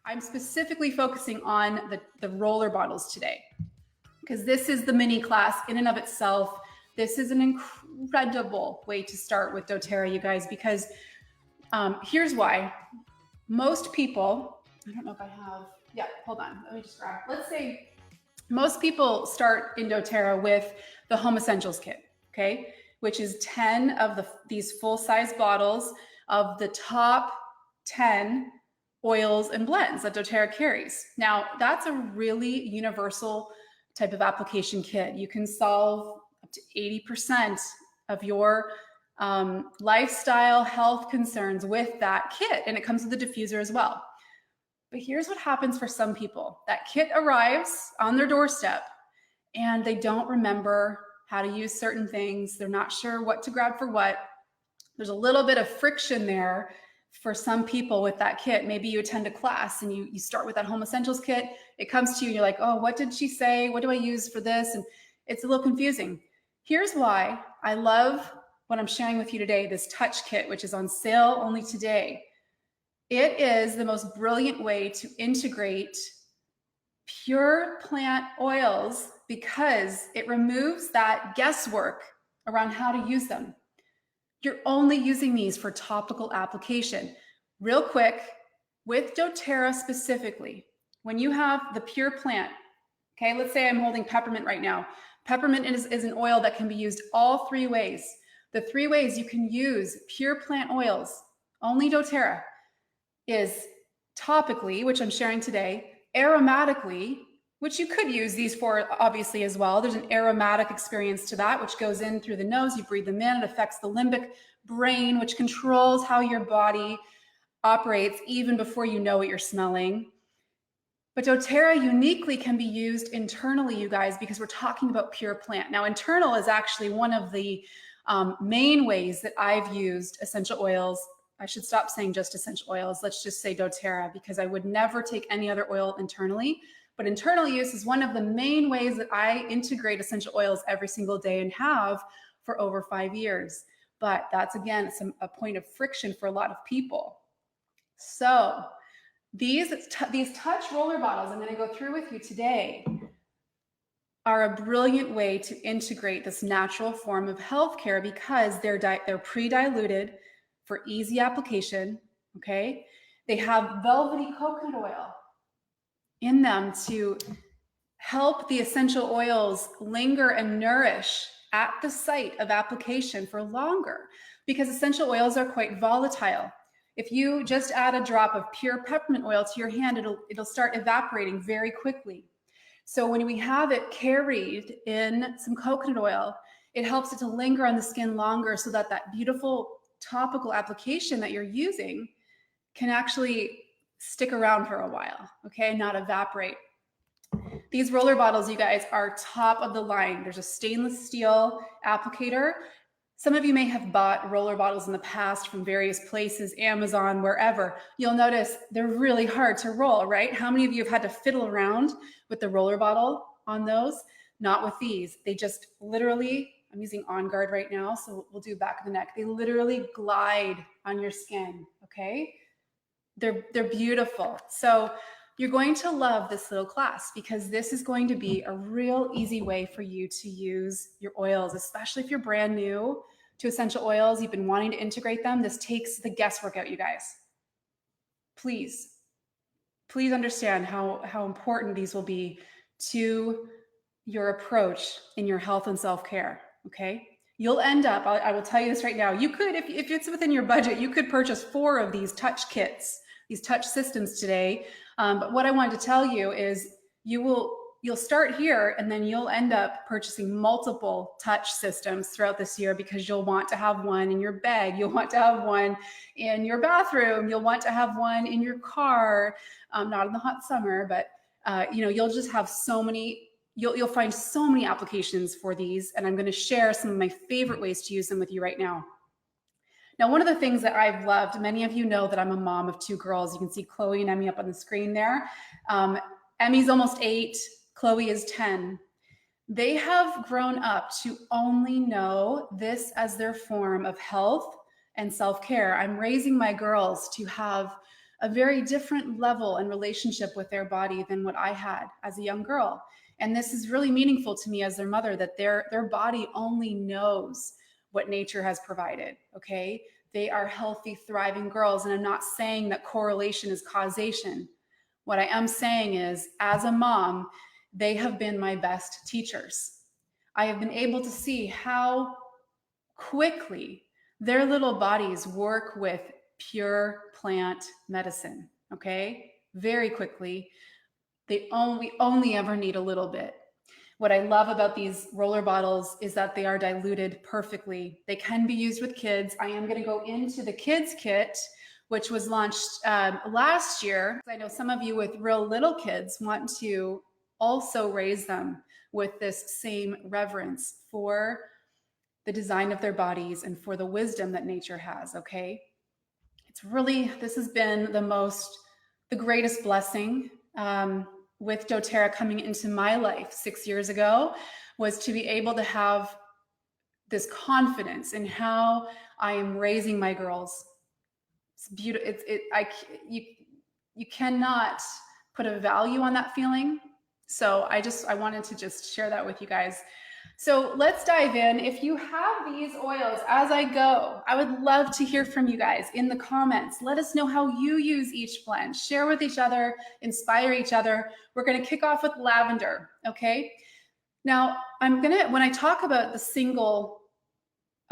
I'm specifically focusing on the roller bottles today, because this is the mini class in and of itself. This is an incredible way to start with doTERRA, you guys, because here's why. Most people, I don't know if I have, yeah, hold on, let me just grab, let's say most people start in doTERRA with the Home Essentials Kit, okay, which is 10 of these full-size bottles of the top 10 oils and blends that doTERRA carries. Now, that's a really universal type of application kit. You can solve up to 80% of your lifestyle health concerns with that kit, and it comes with a diffuser as well. But here's what happens for some people. That kit arrives on their doorstep and they don't remember how to use certain things. They're not sure what to grab for what. There's a little bit of friction there for some people with that kit. Maybe you attend a class and you start with that Home Essentials kit. It comes to you and you're like, oh, what did she say? What do I use for this? And it's a little confusing. Here's why I love what I'm sharing with you today, this Touch Kit, which is on sale only today. It is the most brilliant way to integrate pure plant oils because it removes that guesswork around how to use them. You're only using these for topical application. Real quick, with doTERRA specifically, when you have the pure plant, okay, let's say I'm holding peppermint right now. Peppermint is an oil that can be used all three ways. The three ways you can use pure plant oils, only doTERRA, is topically, which I'm sharing today, aromatically, which you could use these for obviously as well. There's an aromatic experience to that, which goes in through the nose, you breathe them in, it affects the limbic brain, which controls how your body operates even before you know what you're smelling. But doTERRA uniquely can be used internally, you guys, because we're talking about pure plant. Now, internal is actually one of the main ways that I've used essential oils. I should stop saying just essential oils. Let's just say doTERRA, because I would never take any other oil internally. But internal use is one of the main ways that I integrate essential oils every single day and have for over 5 years. But that's, again, a point of friction for a lot of people. So these Touch roller bottles I'm going to go through with you today are a brilliant way to integrate this natural form of healthcare because they're pre-diluted for easy application, okay? They have velvety coconut oil in them to help the essential oils linger and nourish at the site of application for longer because essential oils are quite volatile. If you just add a drop of pure peppermint oil to your hand, it'll start evaporating very quickly. So when we have it carried in some coconut oil, it helps it to linger on the skin longer so that that beautiful topical application that you're using can actually stick around for a while, okay, not evaporate. These roller bottles, you guys, are top of the line. There's a stainless steel applicator. Some of you may have bought roller bottles in the past from various places, Amazon, wherever. You'll notice they're really hard to roll, right? How many of you have had to fiddle around with the roller bottle on those? Not with these. They just literally, I'm using OnGuard right now, so we'll do back of the neck. They literally glide on your skin, okay? They're beautiful. So you're going to love this little class because this is going to be a real easy way for you to use your oils, especially if you're brand new to essential oils, you've been wanting to integrate them. This takes the guesswork out, you guys. Please understand how important these will be to your approach in your health and self-care, okay? You'll end up, I will tell you this right now, you could, if it's within your budget, you could purchase 4 of these Touch kits, these Touch systems today. But what I wanted to tell you is you'll start here and then you'll end up purchasing multiple Touch systems throughout this year because you'll want to have one in your bag. You'll want to have one in your bathroom. You'll want to have one in your car, not in the hot summer, but you'll just have so many, you'll find so many applications for these. And I'm going to share some of my favorite ways to use them with you right now. Now, one of the things that I've loved, many of you know that I'm a mom of 2 girls. You can see Chloe and Emmy up on the screen there. Emmy's almost 8, Chloe is 10. They have grown up to only know this as their form of health and self-care. I'm raising my girls to have a very different level and relationship with their body than what I had as a young girl. And this is really meaningful to me as their mother, that their body only knows what nature has provided, okay? They are healthy, thriving girls. And I'm not saying that correlation is causation. What I am saying is, as a mom, they have been my best teachers. I have been able to see how quickly their little bodies work with pure plant medicine, okay? Very quickly. We only ever need a little bit. What I love about these roller bottles is that they are diluted perfectly. They can be used with kids. I am going to go into the kids kit, which was launched last year. I know some of you with real little kids want to also raise them with this same reverence for the design of their bodies and for the wisdom that nature has, okay? This has been the greatest blessing with doTERRA coming into my life 6 years ago, was to be able to have this confidence in how I am raising my girls. It's beautiful. You cannot put a value on that feeling. So I wanted to just share that with you guys. So let's dive in. If you have these oils as I go, I would love to hear from you guys in the comments. Let us know how you use each blend. Share with each other, inspire each other. We're going to kick off with lavender, okay? Now, when I talk about the single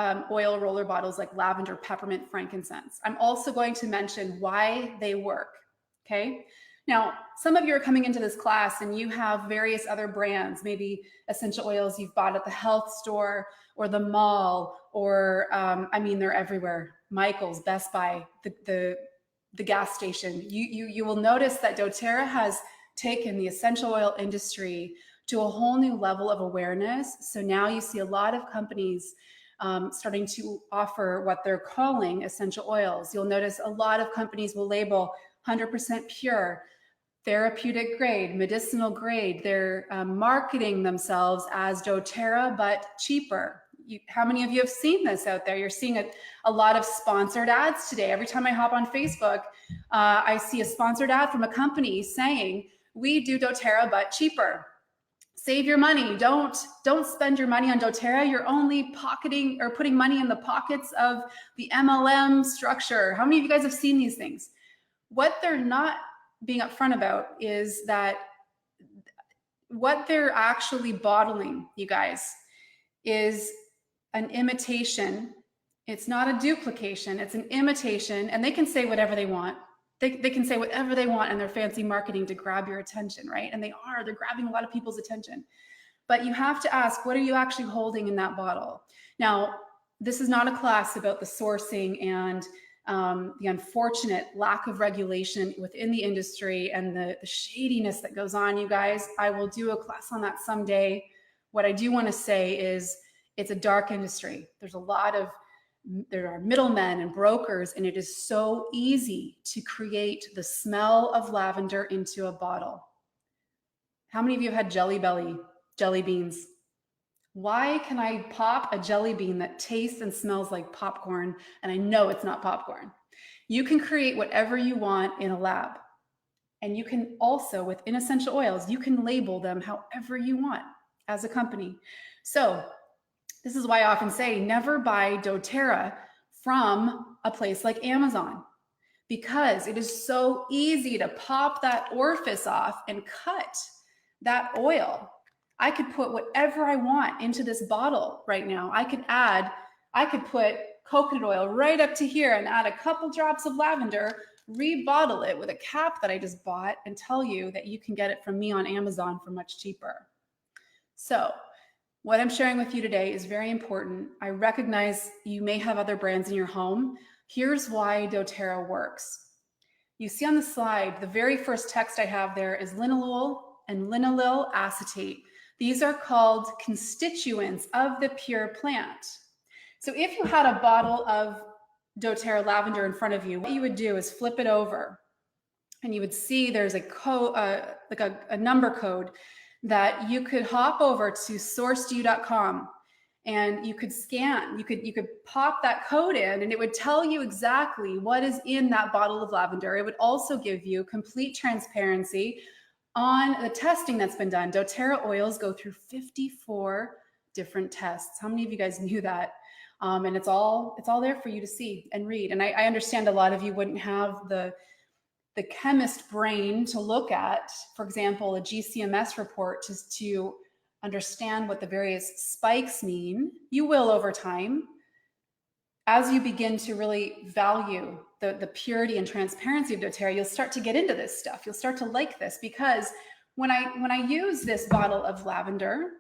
oil roller bottles like lavender, peppermint, frankincense, I'm also going to mention why they work, okay? Now, some of you are coming into this class and you have various other brands, maybe essential oils you've bought at the health store or the mall, or they're everywhere. Michael's, Best Buy, the gas station. You will notice that doTERRA has taken the essential oil industry to a whole new level of awareness. So now you see a lot of companies starting to offer what they're calling essential oils. You'll notice a lot of companies will label 100% pure, therapeutic grade, medicinal grade. They're marketing themselves as doTERRA, but cheaper. How many of you have seen this out there? You're seeing a lot of sponsored ads today. Every time I hop on Facebook, I see a sponsored ad from a company saying, we do doTERRA, but cheaper. Save your money. Don't spend your money on doTERRA. You're only pocketing or putting money in the pockets of the MLM structure. How many of you guys have seen these things? What they're not being upfront about is that what they're actually bottling, you guys, is an imitation. It's not a duplication. It's an imitation, and they can say whatever they want. They can say whatever they want in their fancy marketing to grab your attention, right? And they're grabbing a lot of people's attention. But you have to ask, what are you actually holding in that bottle? Now, this is not a class about the sourcing and the unfortunate lack of regulation within the industry and the shadiness that goes on, you guys. I will do a class on that someday. What I do want to say is it's a dark industry. There are middlemen and brokers, and it is so easy to create the smell of lavender into a bottle. How many of you have had jelly beans? Why can I pop a jelly bean that tastes and smells like popcorn, and I know it's not popcorn? You can create whatever you want in a lab. And you can also, with essential oils, you can label them however you want as a company. So this is why I often say, never buy doTERRA from a place like Amazon, because it is so easy to pop that orifice off and cut that oil. I could put whatever I want into this bottle right now. I could put coconut oil right up to here and add a couple drops of lavender, rebottle it with a cap that I just bought, and tell you that you can get it from me on Amazon for much cheaper. So what I'm sharing with you today is very important. I recognize you may have other brands in your home. Here's why doTERRA works. You see on the slide, the very first text I have there is linalool and linalool acetate. These are called constituents of the pure plant. So if you had a bottle of doTERRA lavender in front of you, what you would do is flip it over, and you would see there's a number code that you could hop over to sourced.com, and you could scan, you could pop that code in and it would tell you exactly what is in that bottle of lavender. It would also give you complete transparency on the testing that's been done. doTERRA oils go through 54 different tests. How many of you guys knew that? And it's all there for you to see and read. And I understand a lot of you wouldn't have the chemist brain to look at, for example, a GCMS report just to understand what the various spikes mean. You will over time. As you begin to really value the purity and transparency of doTERRA, you'll start to get into this stuff. You'll start to like this, because when I use this bottle of lavender,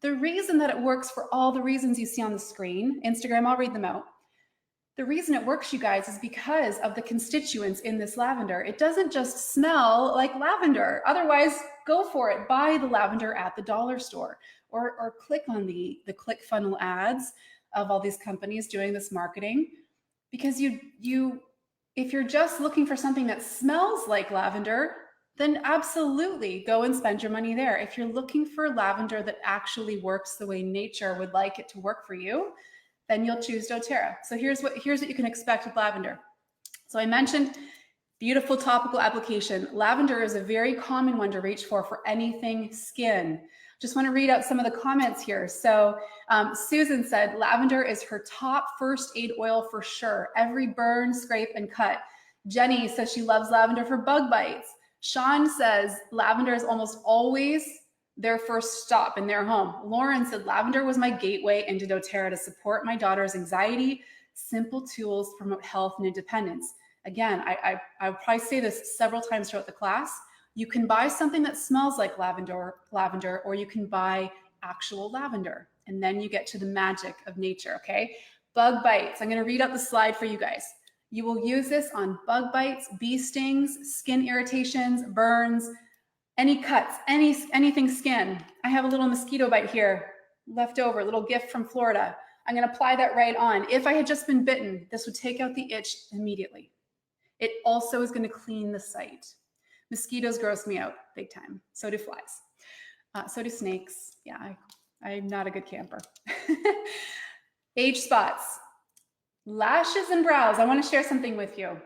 the reason that it works for all the reasons you see on the screen, Instagram, I'll read them out. The reason it works, you guys, is because of the constituents in this lavender. It doesn't just smell like lavender. Otherwise, go for it. Buy the lavender at the dollar store, or click on the ClickFunnels ads of all these companies doing this marketing. Because if you're just looking for something that smells like lavender, then absolutely go and spend your money there. If you're looking for lavender that actually works the way nature would like it to work for you, then you'll choose doTERRA. So here's what you can expect with lavender. So I mentioned beautiful topical application. Lavender is a very common one to reach for anything skin. Just want to read out some of the comments here. So Susan said, lavender is her top first aid oil for sure. Every burn, scrape, and cut. Jenny says she loves lavender for bug bites. Sean says lavender is almost always their first stop in their home. Lauren said lavender was my gateway into doTERRA to support my daughter's anxiety. Simple tools to promote health and independence. Again, I'll probably say this several times throughout the class. You can buy something that smells like lavender, or you can buy actual lavender, and then you get to the magic of nature, okay? Bug bites. I'm gonna read out the slide for you guys. You will use this on bug bites, bee stings, skin irritations, burns, any cuts, anything skin. I have a little mosquito bite here, left over, a little gift from Florida. I'm gonna apply that right on. If I had just been bitten, this would take out the itch immediately. It also is gonna clean the site. Mosquitoes gross me out big time. So do flies. So do snakes. Yeah, I'm not a good camper. Age spots, lashes and brows. I want to share something with you.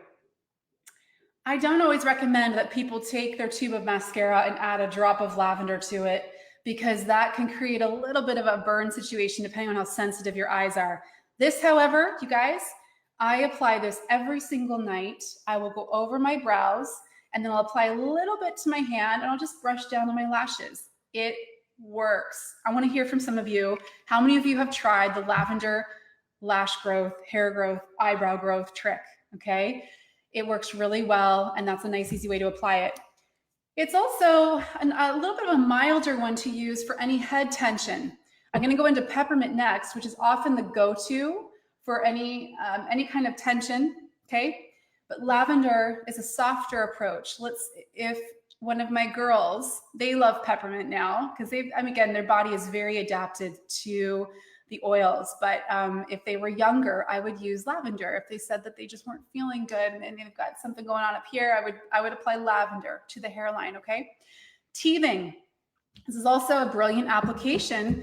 I don't always recommend that people take their tube of mascara and add a drop of lavender to it, because that can create a little bit of a burn situation depending on how sensitive your eyes are. This, however, you guys, I apply this every single night. I will go over my brows, and then I'll apply a little bit to my hand, and I'll just brush down on my lashes. It works. I want to hear from some of you. How many of you have tried the lavender lash growth, hair growth, eyebrow growth trick? Okay. It works really well, and that's a nice, easy way to apply it. It's also a little bit of a milder one to use for any head tension. I'm going to go into peppermint next, which is often the go-to for any kind of tension. Okay. But lavender is a softer approach. If one of my girls, they love peppermint now because again, their body is very adapted to the oils. But if they were younger, I would use lavender. If they said that they just weren't feeling good and they've got something going on up here, I would apply lavender to the hairline. Okay. Teething. This is also a brilliant application.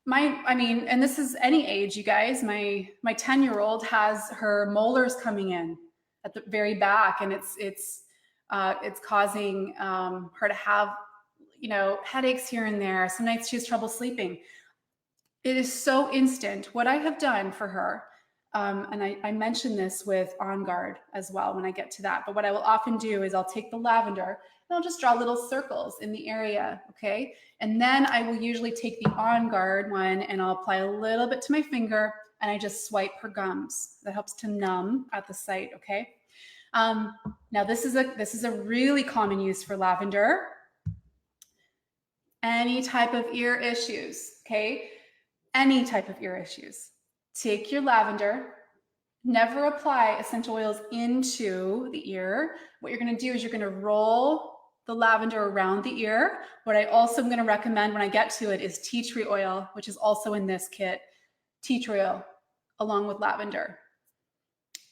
And this is any age, you guys. My 10-year-old has her molars coming in at the very back, and it's causing her to have, headaches here and there. Some nights she has trouble sleeping. It is so instant. What I have done for her, and I mentioned this with OnGuard as well when I get to that, but what I will often do is I'll take the lavender and I'll just draw little circles in the area, okay? And then I will usually take the OnGuard one and I'll apply a little bit to my finger, and I just swipe her gums. That helps to numb at the site, okay? Now this is a really common use for lavender. Any type of ear issues, okay? Any type of ear issues. Take your lavender. Never apply essential oils into the ear. What you're going to do is you're going to roll the lavender around the ear. What I also am going to recommend when I get to it is tea tree oil, which is also in this kit. Tea tree oil along with lavender.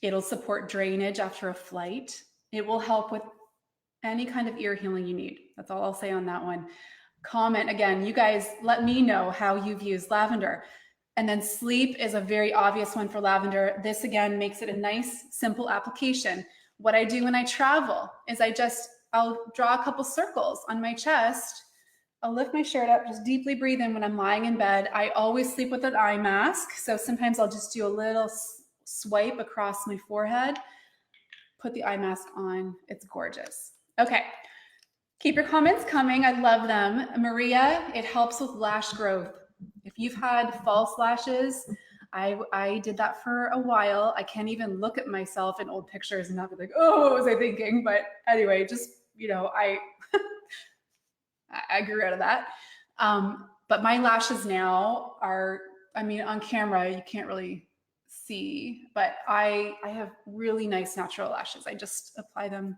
It'll support drainage after a flight. It will help with any kind of ear healing you need. That's all I'll say on that one. Comment again, you guys, let me know how you've used lavender. And then sleep is a very obvious one for lavender. This again makes it a nice, simple application. What I do when I travel is I'll draw a couple circles on my chest. I'll lift my shirt up, just deeply breathe in when I'm lying in bed. I always sleep with an eye mask. So sometimes I'll just do a little swipe across my forehead, put the eye mask on. It's gorgeous. Okay. Keep your comments coming. I love them. Maria, it helps with lash growth. If you've had false lashes, I did that for a while. I can't even look at myself in old pictures and not be like, oh, what was I thinking? But anyway, just, I grew out of that. But my lashes now are, on camera, you can't really see, but I have really nice natural lashes. I just apply them.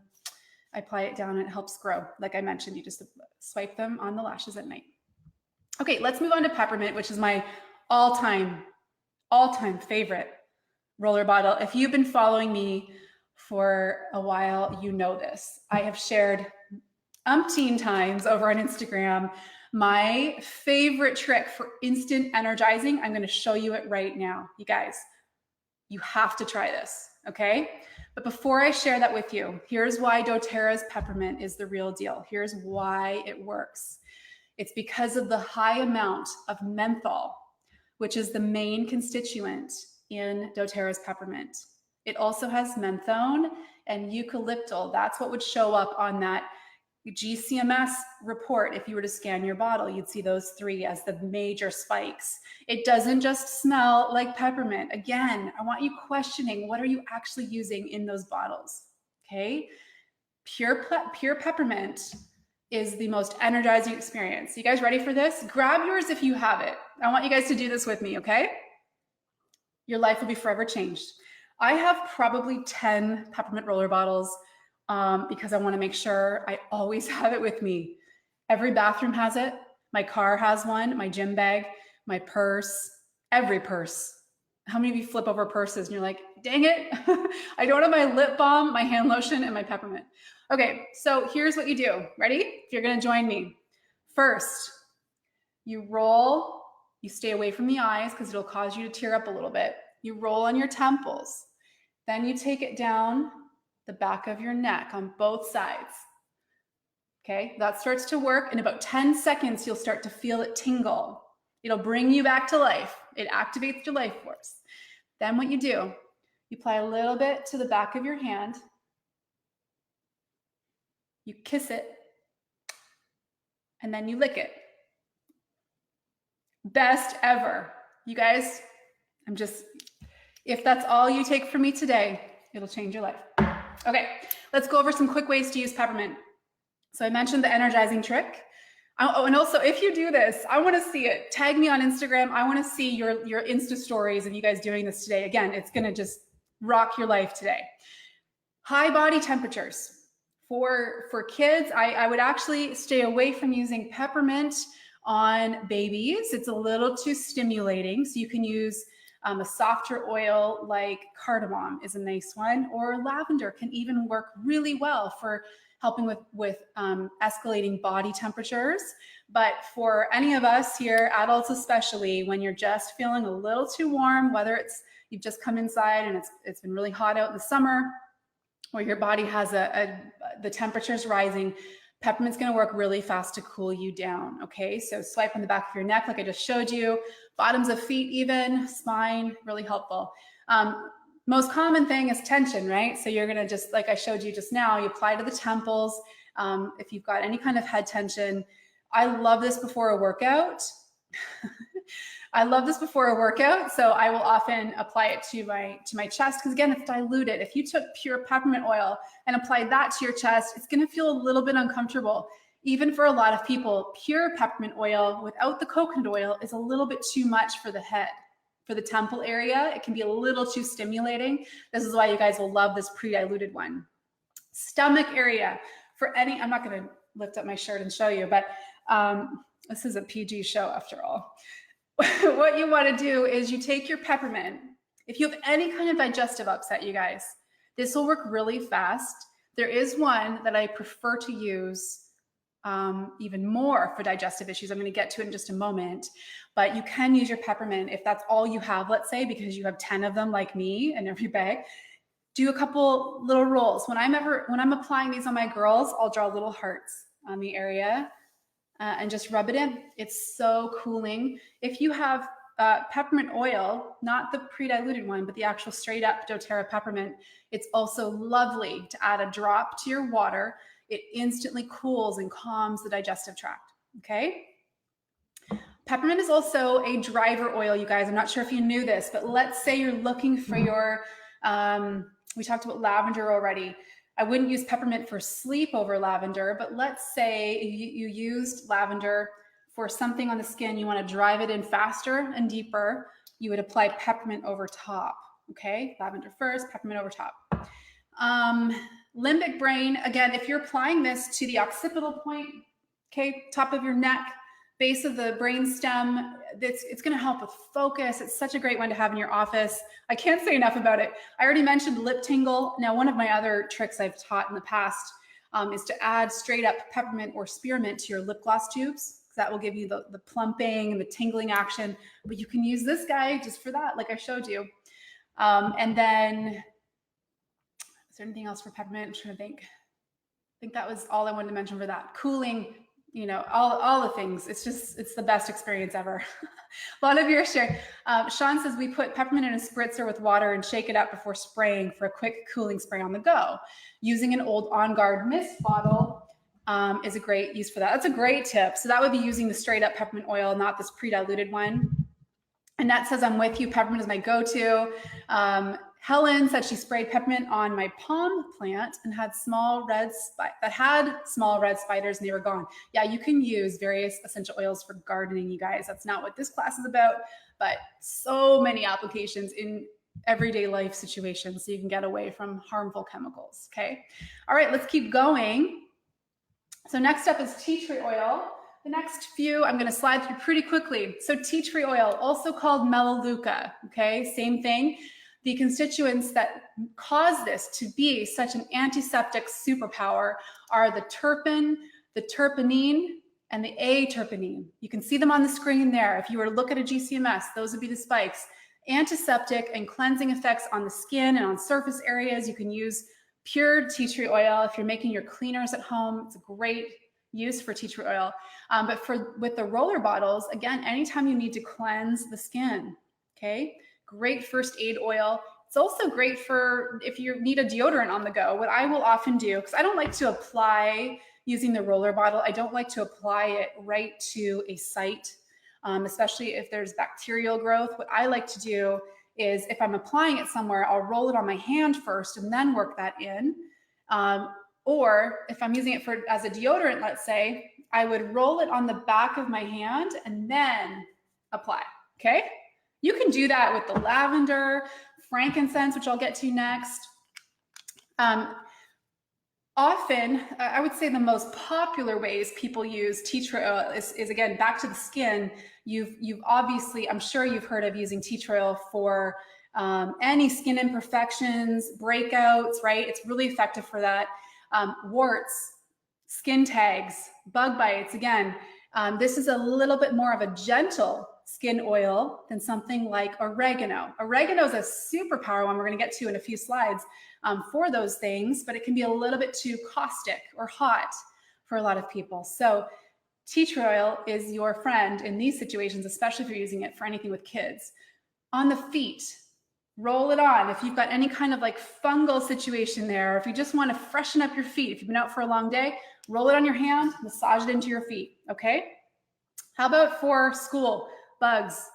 I apply it down and it helps grow. Like I mentioned, you just swipe them on the lashes at night. Okay, let's move on to Peppermint, which is my all-time favorite roller bottle. If you've been following me for a while, you know this. I have shared umpteen times over on Instagram my favorite trick for instant energizing. I'm going to show you it right now. You guys, you have to try this, okay? But before I share that with you, here's why doTERRA's Peppermint is the real deal. Here's why it works. It's because of the high amount of menthol, which is the main constituent in doTERRA's Peppermint. It also has menthone and eucalyptal. That's what would show up on that GCMS report. If you were to scan your bottle, you'd see those three as the major spikes. It doesn't just smell like peppermint. Again, I want you questioning, what are you actually using in those bottles? Okay. Pure peppermint is the most energizing experience. You guys ready for this? Grab yours if you have it. I want you guys to do this with me, okay? Your life will be forever changed. I have probably 10 peppermint roller bottles because I want to make sure I always have it with me. Every bathroom has it. My car has one, my gym bag, my purse, every purse. How many of you flip over purses and you're like, dang it, I don't have my lip balm, my hand lotion, and my peppermint. Okay, so here's what you do. Ready? If you're gonna join me. First, you roll, you stay away from the eyes because it'll cause you to tear up a little bit. You roll on your temples. Then you take it down the back of your neck on both sides. Okay, that starts to work. In about 10 seconds, you'll start to feel it tingle. It'll bring you back to life. It activates your life force. Then what you do, you apply a little bit to the back of your hand. You kiss it, and then you lick it. Best ever. You guys, if that's all you take from me today, it'll change your life. Okay, let's go over some quick ways to use peppermint. So I mentioned the energizing trick. Oh, and also if you do this, I want to see it. Tag me on Instagram. I want to see your Insta stories of you guys doing this today. Again, it's going to just rock your life today. High body temperatures. For kids, I would actually stay away from using peppermint on babies. It's a little too stimulating. So you can use a softer oil like cardamom is a nice one, or lavender can even work really well for helping with escalating body temperatures. But for any of us here, adults especially, when you're just feeling a little too warm, whether it's you've just come inside and it's been really hot out in the summer, or your body has the temperature's rising, peppermint's gonna work really fast to cool you down, okay? So swipe on the back of your neck like I just showed you, bottoms of feet even, spine, really helpful. Most common thing is tension, right? So you're gonna just, like I showed you just now, you apply to the temples. If you've got any kind of head tension, I love this before a workout. I love this before a workout, so I will often apply it to my chest because again, it's diluted. If you took pure peppermint oil and applied that to your chest, it's gonna feel a little bit uncomfortable. Even for a lot of people, pure peppermint oil without the coconut oil is a little bit too much for the head. For the temple area, it can be a little too stimulating. This is why you guys will love this pre-diluted one. Stomach area, for any, I'm not gonna lift up my shirt and show you, but this is a PG show after all. What you want to do is you take your peppermint. If you have any kind of digestive upset, you guys, this will work really fast. There is one that I prefer to use even more for digestive issues. I'm going to get to it in just a moment, but you can use your peppermint if that's all you have, let's say, because you have 10 of them like me in every bag. Do a couple little rolls. When I'm applying these on my girls, I'll draw little hearts on the area and just rub it in. It's so cooling. If you have peppermint oil, not the pre-diluted one, but the actual straight up doTERRA peppermint, it's also lovely to add a drop to your water. It instantly cools and calms the digestive tract, okay? Peppermint is also a driver oil, you guys. I'm not sure if you knew this, but let's say you're looking for your, we talked about lavender already. I wouldn't use peppermint for sleep over lavender, but let's say you used lavender for something on the skin, you want to drive it in faster and deeper, you would apply peppermint over top, okay? Lavender first, peppermint over top. Limbic brain, again, if you're applying this to the occipital point, okay, top of your neck, base of the brain stem, it's going to help with focus. It's such a great one to have in your office. I can't say enough about it. I already mentioned lip tingle. Now, one of my other tricks I've taught in the past is to add straight up peppermint or spearmint to your lip gloss tubes. That will give you the plumping and the tingling action, but you can use this guy just for that, like I showed you. And then, is there anything else for peppermint? I'm trying to think. I think that was all I wanted to mention for that. Cooling, you know, all the things. It's the best experience ever. A lot of you are sharing. Sean says we put peppermint in a spritzer with water and shake it up before spraying for a quick cooling spray on the go. Using an old OnGuard mist bottle is a great use for that. That's a great tip. So that would be using the straight up peppermint oil, not this pre-diluted one. Annette says, I'm with you. Peppermint is my go-to. Helen said she sprayed peppermint on my palm plant and had small red spiders and they were gone. Yeah, you can use various essential oils for gardening, you guys. That's not what this class is about, but so many applications in everyday life situations so you can get away from harmful chemicals, okay? All right, let's keep going. So next up is tea tree oil. The next few I'm going to slide through pretty quickly. So tea tree oil, also called melaleuca, okay? Same thing. The constituents that cause this to be such an antiseptic superpower are the terpene, the terpenine, and the A-terpenine. You can see them on the screen there. If you were to look at a GCMS, those would be the spikes. Antiseptic and cleansing effects on the skin and on surface areas. You can use pure tea tree oil if you're making your cleaners at home. It's a great use for tea tree oil. But with the roller bottles, again, anytime you need to cleanse the skin, okay? Great first aid oil. It's also great for if you need a deodorant on the go. What I will often do, because I don't like to apply using the roller bottle, I don't like to apply it right to a site, especially if there's bacterial growth. What I like to do is if I'm applying it somewhere, I'll roll it on my hand first and then work that in. Or if I'm using it as a deodorant, let's say, I would roll it on the back of my hand and then apply, okay? You can do that with the lavender, frankincense, which I'll get to next. Often, I would say the most popular ways people use tea tree oil is again, back to the skin. You've obviously, I'm sure you've heard of using tea tree oil for any skin imperfections, breakouts, right? It's really effective for that. Warts, skin tags, bug bites. Again, this is a little bit more of a gentle skin oil than something like oregano. Oregano is a superpower one we're going to get to in a few slides for those things, but it can be a little bit too caustic or hot for a lot of people. So tea tree oil is your friend in these situations, especially if you're using it for anything with kids. On the feet, roll it on. If you've got any kind of like fungal situation there, if you just want to freshen up your feet, if you've been out for a long day, roll it on your hand, massage it into your feet, okay? How about for school? Bugs,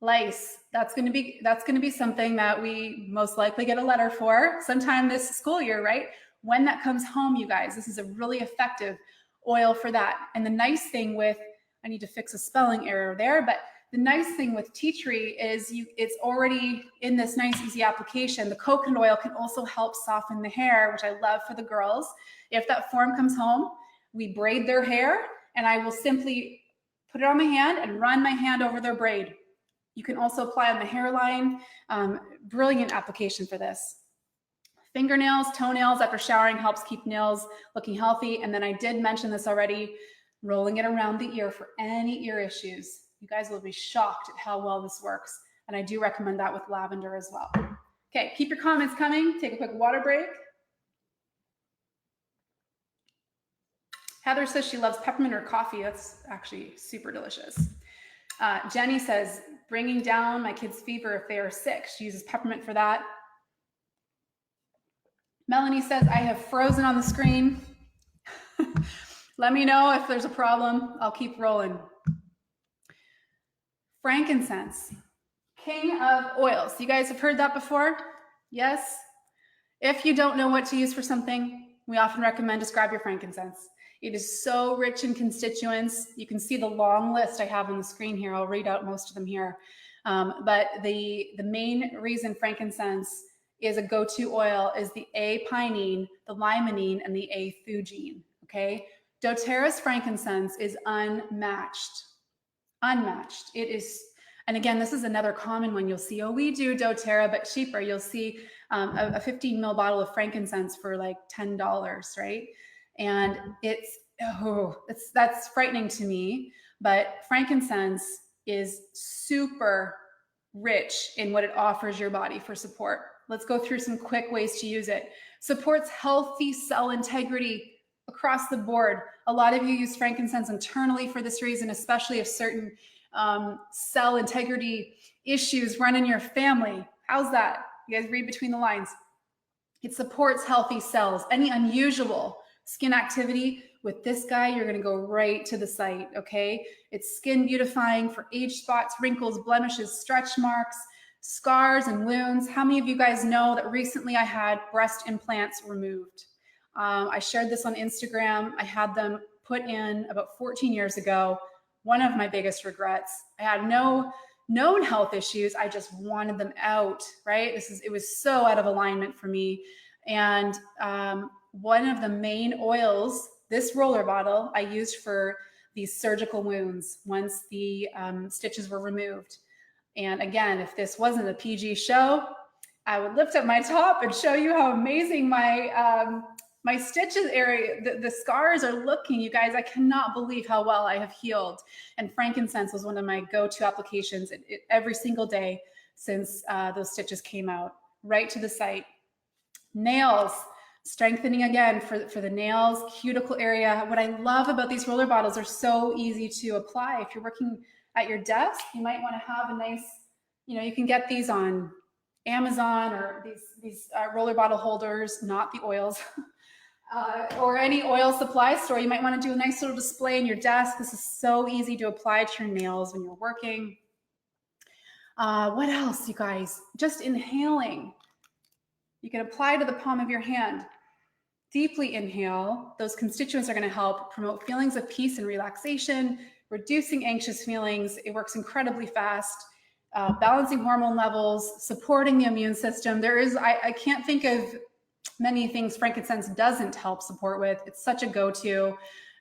lice, that's going to be something that we most likely get a letter for sometime this school year, right? When that comes home, you guys, this is a really effective oil for that. And the nice thing with, I need to fix a spelling error there, but the nice thing with tea tree is it's already in this nice, easy application. The coconut oil can also help soften the hair, which I love for the girls. If that form comes home, we braid their hair and I will simply put it on my hand and run my hand over their braid. You can also apply on the hairline. Brilliant application for this. Fingernails, toenails after showering helps keep nails looking healthy. And then I did mention this already, rolling it around the ear for any ear issues. You guys will be shocked at how well this works. And I do recommend that with lavender as well. Okay, keep your comments coming. Take a quick water break. Heather says she loves peppermint or coffee. That's actually super delicious. Jenny says, bringing down my kids' fever if they are sick. She uses peppermint for that. Melanie says, I have frozen on the screen. Let me know if there's a problem. I'll keep rolling. Frankincense, king of oils. You guys have heard that before? Yes? If you don't know what to use for something, we often recommend just grab your frankincense. It is so rich in constituents. You can see the long list I have on the screen here. I'll read out most of them here. But the main reason frankincense is a go-to oil is the A-pinene, the limonene, and the A-thugine, okay? doTERRA's frankincense is unmatched. Unmatched. It is, and again, this is another common one. You'll see, oh, we do doTERRA, but cheaper. You'll see a 15 ml bottle of frankincense for like $10, right? And that's frightening to me, but frankincense is super rich in what it offers your body for support. Let's go through some quick ways to use it. Supports healthy cell integrity across the board. A lot of you use frankincense internally for this reason, especially if certain cell integrity issues run in your family. How's that? You guys read between the lines. It supports healthy cells. Any unusual skin activity with this guy, you're going to go right to the site, okay? It's skin beautifying for age spots, wrinkles, blemishes, stretch marks, scars, and wounds. How many of you guys know that recently I had breast implants removed? I shared this on Instagram. I had them put in about 14 years ago. One of my biggest regrets. I had no known health issues. I just wanted them out, right? It was so out of alignment for me. And one of the main oils, this roller bottle, I used for these surgical wounds once the stitches were removed. And again, if this wasn't a PG show, I would lift up my top and show you how amazing my stitches area, the scars are looking. You guys, I cannot believe how well I have healed. And frankincense was one of my go-to applications every single day since those stitches came out. Right to the site. Nails. Strengthening again for the nails, cuticle area. What I love about these roller bottles, are so easy to apply. If you're working at your desk, you might want to have a nice, you can get these on Amazon, or these roller bottle holders, not the oils, or any oil supply store. You might want to do a nice little display in your desk. This is so easy to apply to your nails when you're working. What else, you guys? Just inhaling. You can apply to the palm of your hand. Deeply inhale. Those constituents are going to help promote feelings of peace and relaxation, reducing anxious feelings. It works incredibly fast, balancing hormone levels, supporting the immune system. I can't think of many things frankincense doesn't help support with. It's such a go-to.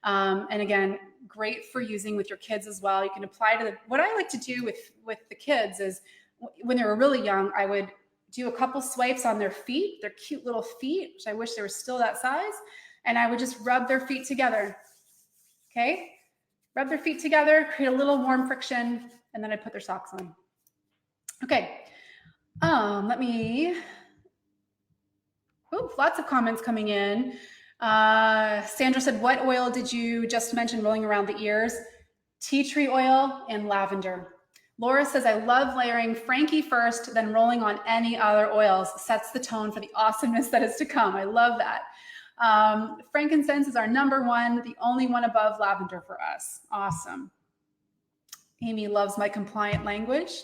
And again, great for using with your kids as well. You can apply to what I like to do with the kids is when they were really young, I would do a couple swipes on their feet, their cute little feet, which I wish they were still that size. And I would just rub their feet together. Okay. Rub their feet together, create a little warm friction, and then I put their socks on. Okay. Lots of comments coming in. Sandra said, what oil did you just mention rolling around the ears? Tea tree oil and lavender. Laura says, I love layering Frankie first, then rolling on any other oils. Sets the tone for the awesomeness that is to come. I love that. Frankincense is our number one, the only one above lavender for us. Awesome. Amy loves my compliant language.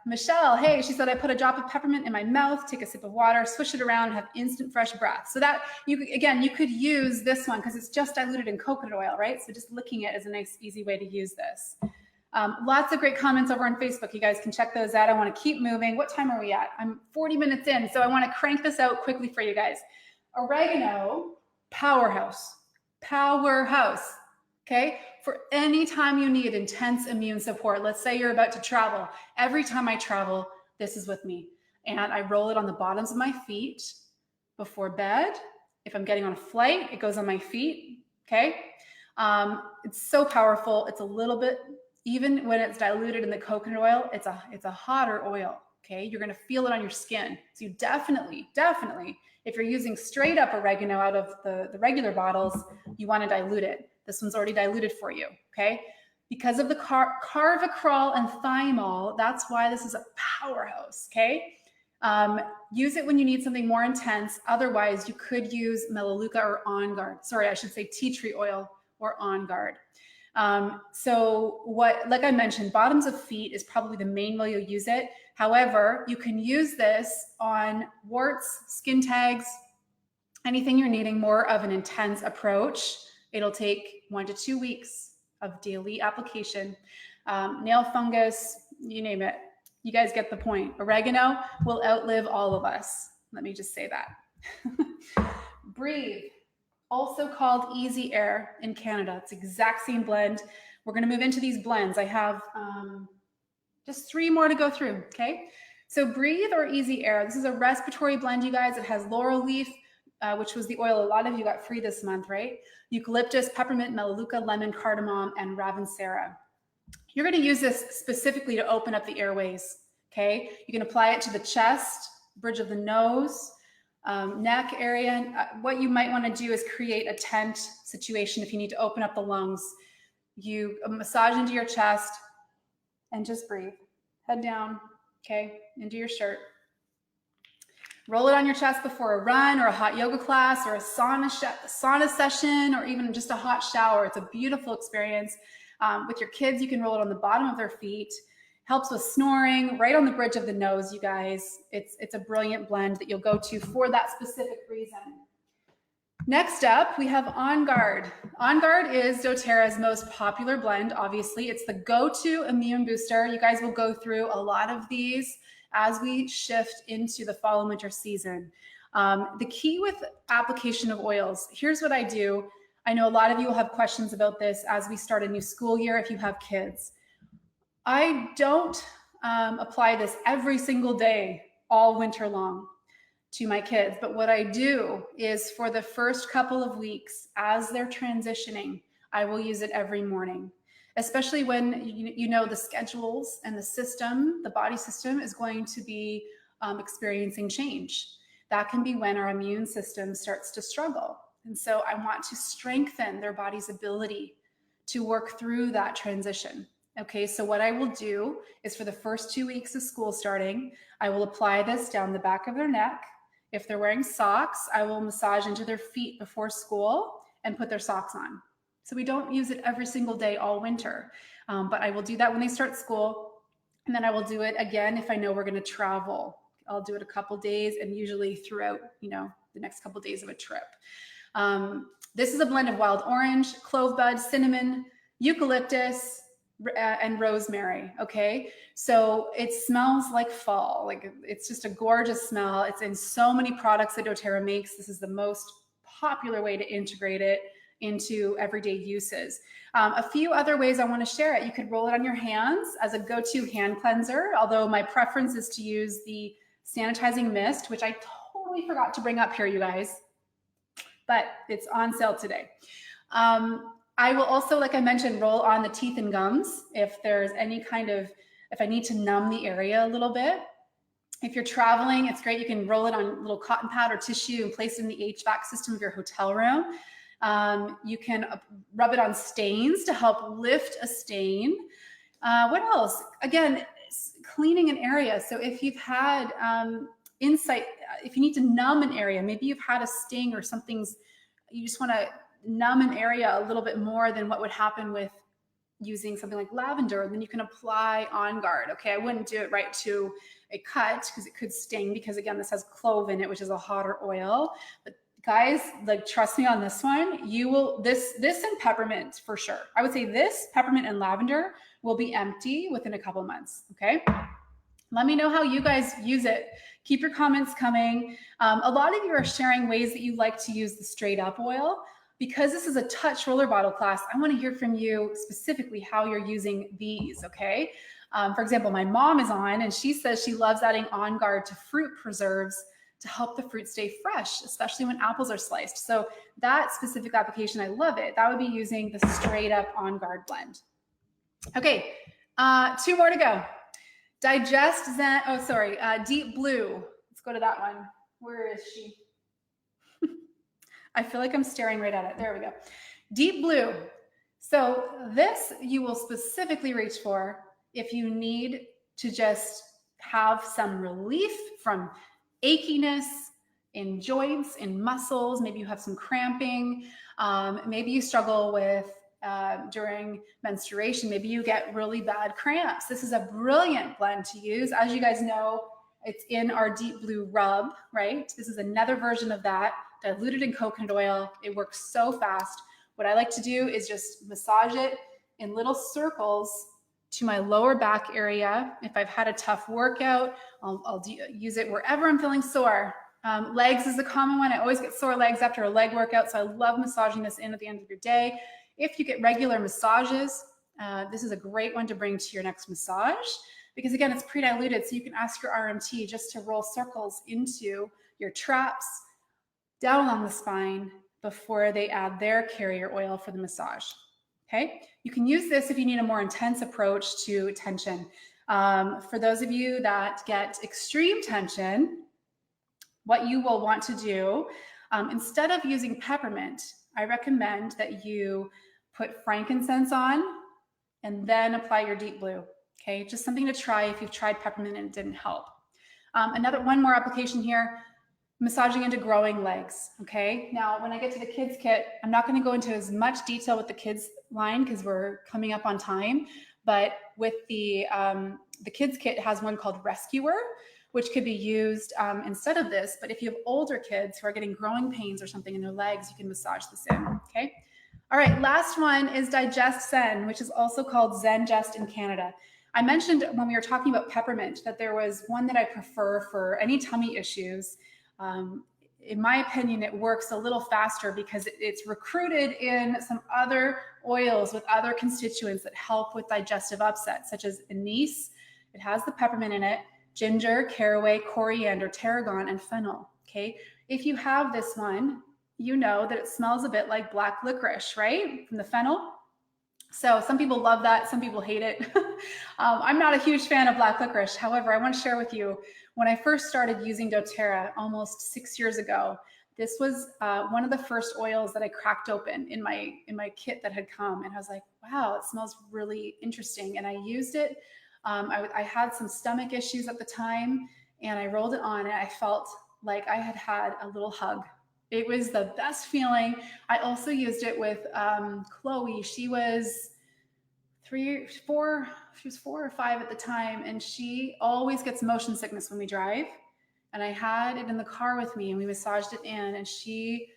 Michelle, hey, she said, I put a drop of peppermint in my mouth, take a sip of water, swish it around, and have instant fresh breath. So that, you could use this one because it's just diluted in coconut oil, right? So just licking it is a nice, easy way to use this. Lots of great comments over on Facebook. You guys can check those out. I want to keep moving. What time are we at? I'm 40 minutes in, so I want to crank this out quickly for you guys. Oregano, powerhouse, okay? For any time you need intense immune support, let's say you're about to travel. Every time I travel, this is with me. and I roll it on the bottoms of my feet before bed. If I'm getting on a flight, it goes on my feet, okay? It's so powerful. It's a little bit, even when it's diluted in the coconut oil, it's a hotter oil, okay? You're gonna feel it on your skin. So you definitely, if you're using straight up oregano out of the regular bottles, you wanna dilute it. This one's already diluted for you, okay? Because of the carvacrol and thymol, that's why this is a powerhouse, okay? Use it when you need something more intense. Otherwise, you could use Melaleuca or OnGuard. Sorry, I should say tea tree oil or OnGuard. Like I mentioned, bottoms of feet is probably the main way you'll use it. However, you can use this on warts, skin tags, anything you're needing more of an intense approach. It'll take 1 to 2 weeks of daily application. Nail fungus, you name it. You guys get the point. Oregano will outlive all of us. Let me just say that. Breathe, also called Easy Air in Canada. It's the exact same blend. We're gonna move into these blends. I have just 3 more to go through, okay? So Breathe or Easy Air, this is a respiratory blend, you guys. It has laurel leaf, which was the oil a lot of you got free this month, right? Eucalyptus, peppermint, melaleuca, lemon, cardamom, and ravensara. You're going to use this specifically to open up the airways, okay? You can apply it to the chest, bridge of the nose, neck area. What you might want to do is create a tent situation if you need to open up the lungs. You massage into your chest and just breathe. Head down, okay, into your shirt. Roll it on your chest before a run or a hot yoga class or a sauna session or even just a hot shower. It's a beautiful experience. With your kids, you can roll it on the bottom of their feet. Helps with snoring, right on the bridge of the nose, you guys. It's a brilliant blend that you'll go to for that specific reason. Next up, we have OnGuard. OnGuard is doTERRA's most popular blend, obviously. It's the go-to immune booster. You guys will go through a lot of these as we shift into the fall and winter season. The key with application of oils, here's what I do. I know a lot of you will have questions about this as we start a new school year if you have kids. I don't apply this every single day all winter long to my kids, but what I do is for the first couple of weeks as they're transitioning, I will use it every morning. Especially when you know the schedules and the system, the body system is going to be experiencing change. That can be when our immune system starts to struggle. And so I want to strengthen their body's ability to work through that transition. Okay, so what I will do is for the first 2 weeks of school starting, I will apply this down the back of their neck. If they're wearing socks, I will massage into their feet before school and put their socks on. So we don't use it every single day all winter, but I will do that when they start school. And then I will do it again if I know we're going to travel. I'll do it a couple days and usually throughout, the next couple days of a trip. This is a blend of wild orange, clove bud, cinnamon, eucalyptus, and rosemary. Okay. So it smells like fall. Like it's just a gorgeous smell. It's in so many products that doTERRA makes. This is the most popular way to integrate it into everyday uses. A few other ways I want to share it. You could roll it on your hands as a go-to hand cleanser, although my preference is to use the sanitizing mist, which I totally forgot to bring up here, you guys, but it's on sale today. I will also, like I mentioned, roll on the teeth and gums if there's any kind of, if I need to numb the area a little bit. If you're traveling, it's great. You can roll it on a little cotton pad or tissue and place it in the HVAC system of your hotel room. You can rub it on stains to help lift a stain. What else? Again, cleaning an area. So if you've had insight, if you need to numb an area, maybe you've had a sting or something's, you just want to numb an area a little bit more than what would happen with using something like lavender, then you can apply OnGuard. Okay, I wouldn't do it right to a cut because it could sting, because again, this has clove in it, which is a hotter oil. But guys, like, trust me on this one, you will, this and peppermint for sure. I would say this, peppermint and lavender will be empty within a couple months, okay? Let me know how you guys use it. Keep your comments coming. A lot of you are sharing ways that you like to use the straight up oil. Because this is a touch roller bottle class, I want to hear from you specifically how you're using these, okay? For example, my mom is on and she says she loves adding OnGuard to fruit preserves to help the fruit stay fresh, especially when apples are sliced. So that specific application, I love it. That would be using the straight up OnGuard blend. Okay, 2 more to go. DigestZen, oh, sorry, Deep Blue. Let's go to that one. Where is she? I feel like I'm staring right at it. There we go. Deep Blue. So this you will specifically reach for if you need to just have some relief from achiness in joints, in muscles. Maybe you have some cramping. Maybe you struggle with during menstruation. Maybe you get really bad cramps. This is a brilliant blend to use. As you guys know, it's in our Deep Blue rub, right? This is another version of that, diluted in coconut oil. It works so fast. What I like to do is just massage it in little circles to my lower back area. If I've had a tough workout, I'll use it wherever I'm feeling sore. Legs is a common one. I always get sore legs after a leg workout, so I love massaging this in at the end of your day. If you get regular massages, this is a great one to bring to your next massage because again, it's pre-diluted, so you can ask your RMT just to roll circles into your traps down along the spine before they add their carrier oil for the massage. Okay, you can use this if you need a more intense approach to tension. For those of you that get extreme tension, what you will want to do, instead of using peppermint, I recommend that you put frankincense on and then apply your Deep Blue. Okay, just something to try if you've tried peppermint and it didn't help. One more application here, massaging into growing legs. Okay, now when I get to the kids kit, I'm not going to go into as much detail with the kids line because we're coming up on time, but with the kids kit has one called Rescuer, which could be used instead of this. But if you have older kids who are getting growing pains or something in their legs, you can massage this in. Okay, all right, last one is DigestZen, which is also called ZenGest in Canada. I mentioned when we were talking about peppermint that there was one that I prefer for any tummy issues. In my opinion, it works a little faster because it's recruited in some other oils with other constituents that help with digestive upset, such as anise. It has the peppermint in it, ginger, caraway, coriander, tarragon, and fennel. Okay, if you have this one, you know that it smells a bit like black licorice, right? From the fennel. So some people love that, some people hate it. I'm not a huge fan of black licorice. However, I want to share with you, when I first started using doTERRA almost 6 years ago, this was one of the first oils that I cracked open in my kit that had come. And I was like, wow, it smells really interesting. And I used it. I had some stomach issues at the time and I rolled it on and I felt like I had had a little hug. It was the best feeling. I also used it with Chloe. She was 4 or 5 at the time, and she always gets motion sickness when we drive. And I had it in the car with me and we massaged it in, and she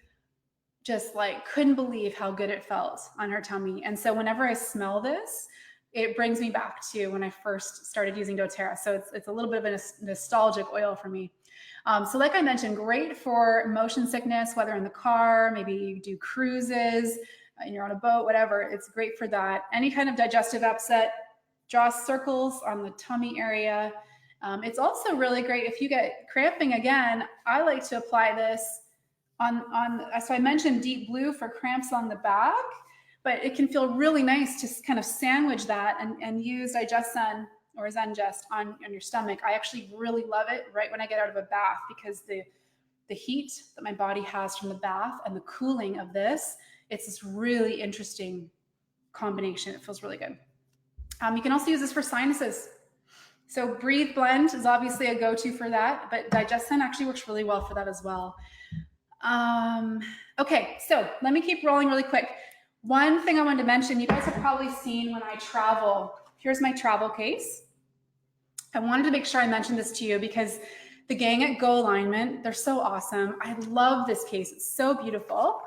just like couldn't believe how good it felt on her tummy. And so whenever I smell this, it brings me back to when I first started using doTERRA. So it's a little bit of a nostalgic oil for me. So like I mentioned, great for motion sickness, whether in the car, maybe you do cruises, and you're on a boat, whatever. It's great for that. Any kind of digestive upset, draw circles on the tummy area. It's also really great if you get cramping. Again, I like to apply this on so I mentioned Deep Blue for cramps on the back, but it can feel really nice to kind of sandwich that and use DigestZen or ZenGest on your stomach. I actually really love it right when I get out of a bath because the heat that my body has from the bath and the cooling of this, it's this really interesting combination. It feels really good. You can also use this for sinuses. So Breathe Blend is obviously a go-to for that, but DigestZen actually works really well for that as well. Okay, so let me keep rolling really quick. One thing I wanted to mention, you guys have probably seen when I travel, here's my travel case. I wanted to make sure I mentioned this to you because the gang at Go Alignment, they're so awesome. I love this case. It's so beautiful.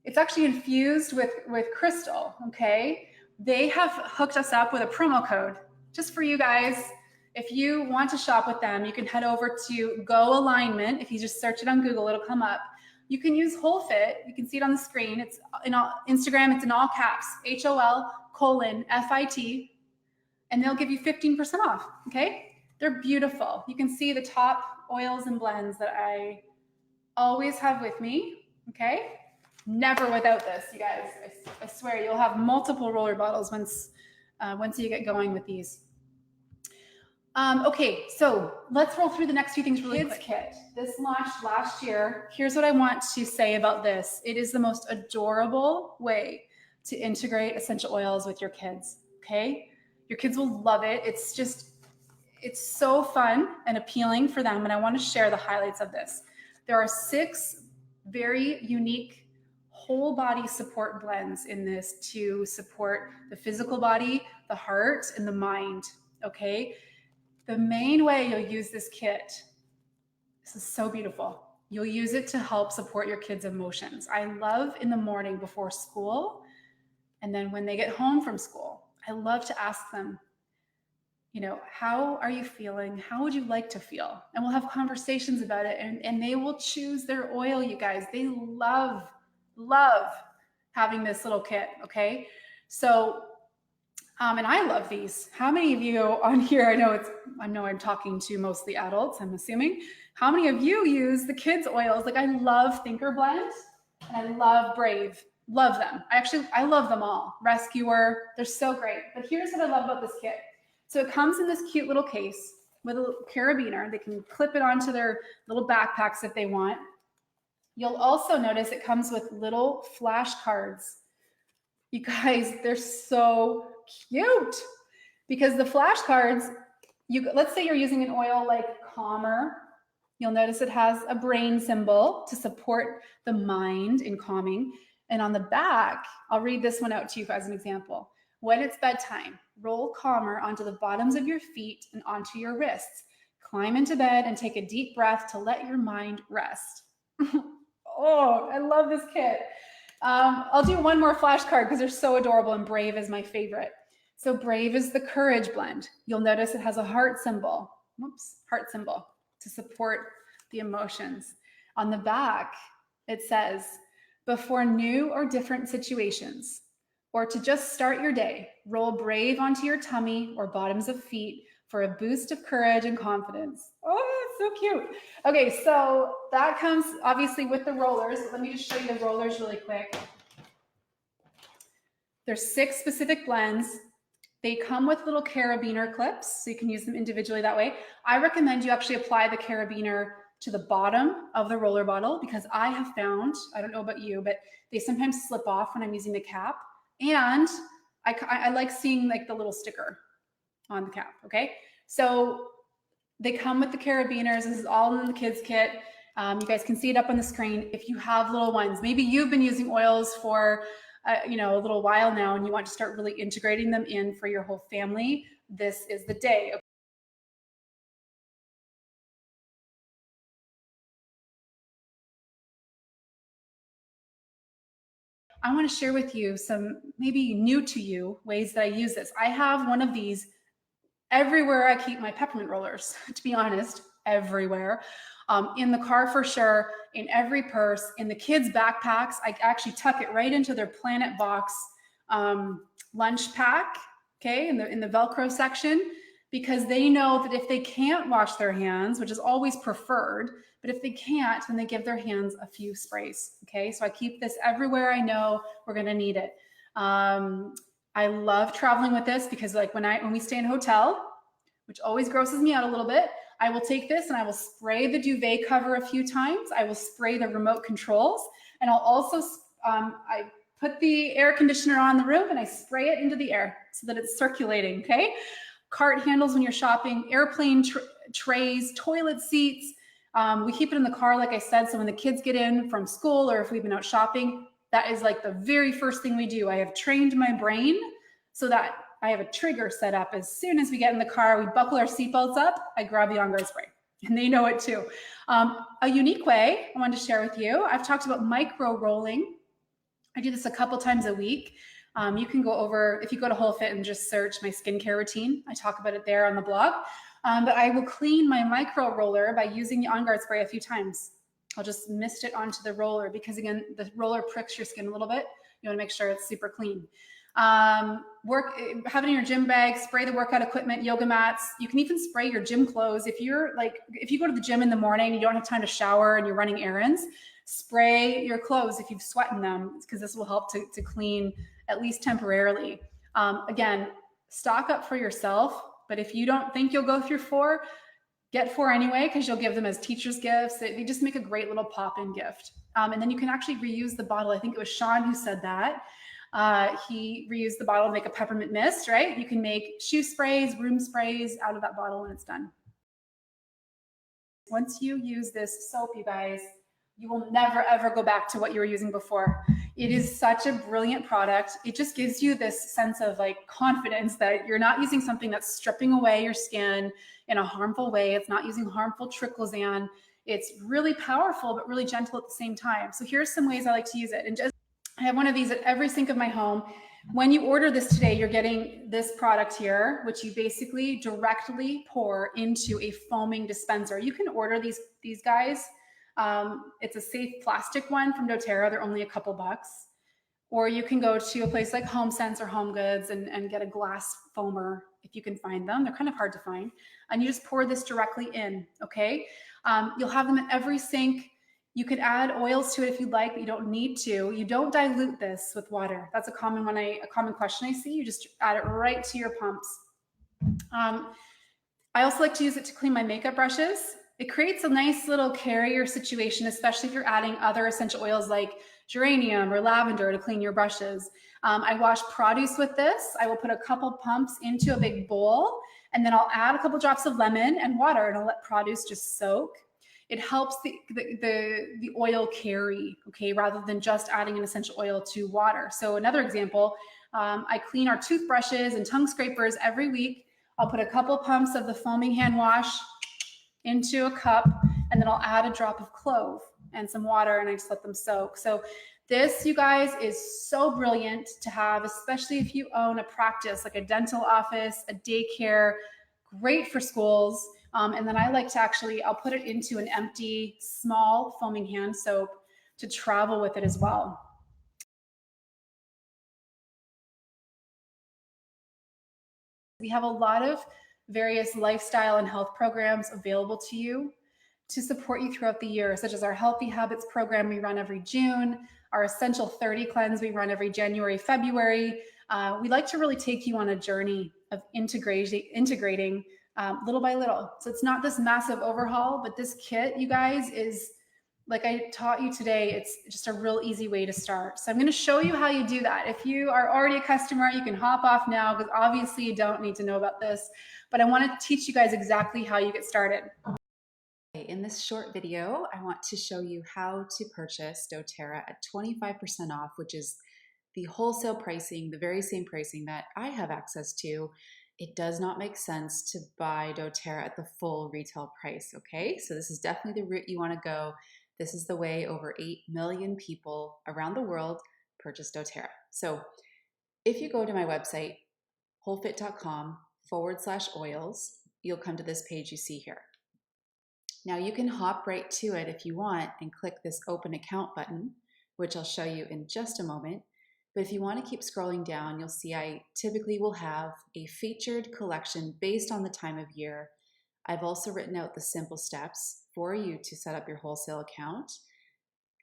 It's actually infused with crystal, okay? They have hooked us up with a promo code just for you guys. If you want to shop with them, you can head over to Go Alignment. If you just search it on Google, it'll come up. You can use WholeFit. You can see it on the screen. It's in all, Instagram, it's in all caps, HOL:FIT. and they'll give you 15% off, okay? They're beautiful. You can see the top oils and blends that I always have with me, okay? Never without this, you guys. I swear you'll have multiple roller bottles once you get going with these. Okay, so let's roll through the next few things really quick. Kit. This launched last year. Here's what I want to say about this. It is the most adorable way to integrate essential oils with your kids, okay? Your kids will love it. It's so fun and appealing for them, and I want to share the highlights of this. There are 6 very unique whole body support blends in this to support the physical body, the heart, and the mind, okay? The main way you'll use this kit, this is so beautiful. You'll use it to help support your kids' emotions. I love in the morning before school, and then when they get home from school, I love to ask them, you know, how are you feeling? How would you like to feel? And we'll have conversations about it, and they will choose their oil, you guys. They love having this little kit, okay? So, and I love these. How many of you on here, I know I'm talking to mostly adults, I'm assuming. How many of you use the kids' oils? Like I love Thinker Blend and I love Brave. Love them. I love them all. Rescuer, they're so great. But here's what I love about this kit. So it comes in this cute little case with a little carabiner. They can clip it onto their little backpacks if they want. You'll also notice it comes with little flashcards. You guys, they're so cute because the flashcards, let's say you're using an oil like Calmer. You'll notice it has a brain symbol to support the mind in calming. And on the back, I'll read this one out to you as an example. When it's bedtime, roll Calmer onto the bottoms of your feet and onto your wrists. Climb into bed and take a deep breath to let your mind rest. Oh, I love this kit. I'll do one more flashcard because they're so adorable, and Brave is my favorite. So Brave is the courage blend. You'll notice it has a heart symbol. Heart symbol to support the emotions. On the back, it says, before new or different situations, or to just start your day, roll Brave onto your tummy or bottoms of feet for a boost of courage and confidence. Oh, it's so cute. Okay, so that comes obviously with the rollers. Let me just show you the rollers really quick. There's 6 specific blends. They come with little carabiner clips, so you can use them individually that way. I recommend you actually apply the carabiner to the bottom of the roller bottle because I have found, I don't know about you, but they sometimes slip off when I'm using the cap. And I like seeing like the little sticker on the cap, okay? So they come with the carabiners. This is all in the kids kit. You guys can see it up on the screen. If you have little ones, maybe you've been using oils for a little while now and you want to start really integrating them in for your whole family, this is the day. Okay? I want to share with you some maybe new to you ways that I use this. I have one of these everywhere I keep my peppermint rollers, to be honest, everywhere. In the car for sure, in every purse, in the kids' backpacks. I actually tuck it right into their Planet Box lunch pack, okay, in the Velcro section, because they know that if they can't wash their hands, which is always preferred, but if they can't, then they give their hands a few sprays, okay? So I keep this everywhere I know we're gonna need it. I love traveling with this because like when we stay in a hotel, which always grosses me out a little bit, I will take this and I will spray the duvet cover a few times. I will spray the remote controls, and I'll also, I put the air conditioner on the room and I spray it into the air so that it's circulating, okay? Cart handles when you're shopping, airplane trays, toilet seats. We keep it in the car, like I said, so when the kids get in from school or if we've been out shopping, that is like the very first thing we do. I have trained my brain so that I have a trigger set up. As soon as we get in the car, we buckle our seatbelts up, I grab the OnGuard spray, and they know it too. A unique way I wanted to share with you, I've talked about micro rolling. I do this a couple times a week. You can go over, if you go to WholeFit and just search my skincare routine, I talk about it there on the blog. But I will clean my micro roller by using the OnGuard spray a few times. I'll just mist it onto the roller because again, the roller pricks your skin a little bit. You wanna make sure it's super clean. Have it in your gym bag, spray the workout equipment, yoga mats. You can even spray your gym clothes. If you go to the gym in the morning, you don't have time to shower and you're running errands, spray your clothes if you've sweat in them, because this will help to clean at least temporarily. Again, stock up for yourself, but if you don't think you'll go through 4, get 4 anyway, because you'll give them as teacher's gifts. They just make a great little pop-in gift. And then you can actually reuse the bottle. I think it was Sean who said that. He reused the bottle to make a peppermint mist, right? You can make shoe sprays, room sprays out of that bottle when it's done. Once you use this soap, you guys, you will never, ever go back to what you were using before. It is such a brilliant product. It just gives you this sense of like confidence that you're not using something that's stripping away your skin in a harmful way. It's not using harmful triclosan. It's really powerful, but really gentle at the same time. So here's some ways I like to use it. And I have one of these at every sink of my home. When you order this today, you're getting this product here, which you basically directly pour into a foaming dispenser. You can order these guys. It's a safe plastic one from doTERRA. They're only a couple bucks. Or you can go to a place like HomeSense or Home Goods and get a glass foamer if you can find them. They're kind of hard to find. And you just pour this directly in, okay? You'll have them at every sink. You could add oils to it if you'd like, but you don't need to. You don't dilute this with water. That's a common question I see. You just add it right to your pumps. I also like to use it to clean my makeup brushes. It creates a nice little carrier situation, especially if you're adding other essential oils like geranium or lavender to clean your brushes. I wash produce with this. I will put a couple pumps into a big bowl, and then I'll add a couple drops of lemon and water, and I'll let produce just soak. It helps the oil carry, okay, rather than just adding an essential oil to water. So another example, I clean our toothbrushes and tongue scrapers every week. I'll put a couple pumps of the foaming hand wash into a cup, and then I'll add a drop of clove and some water, and I just let them soak. So this, you guys, is so brilliant to have, especially if you own a practice like a dental office, a daycare, great for schools. And then I like to I'll put it into an empty, small foaming hand soap to travel with it as well. We have a lot of various lifestyle and health programs available to you to support you throughout the year, such as our Healthy Habits program we run every June, our Essential 30 cleanse we run every January, February. We like to really take you on a journey of integrating little by little. So it's not this massive overhaul, but this kit, you guys, is like I taught you today. It's just a real easy way to start. So I'm going to show you how you do that. If you are already a customer, you can hop off now, because obviously you don't need to know about this, but I want to teach you guys exactly how you get started. In this short video, I want to show you how to purchase doTERRA at 25% off, which is the wholesale pricing, the very same pricing that I have access to. It does not make sense to buy doTERRA at the full retail price, okay? So this is definitely the route you want to go. This is the way over 8 million people around the world purchase doTERRA. So if you go to my website, wholefit.com/oils, you'll come to this page you see here. Now you can hop right to it if you want and click this open account button, which I'll show you in just a moment. But if you want to keep scrolling down, you'll see I typically will have a featured collection based on the time of year. I've also written out the simple steps for you to set up your wholesale account.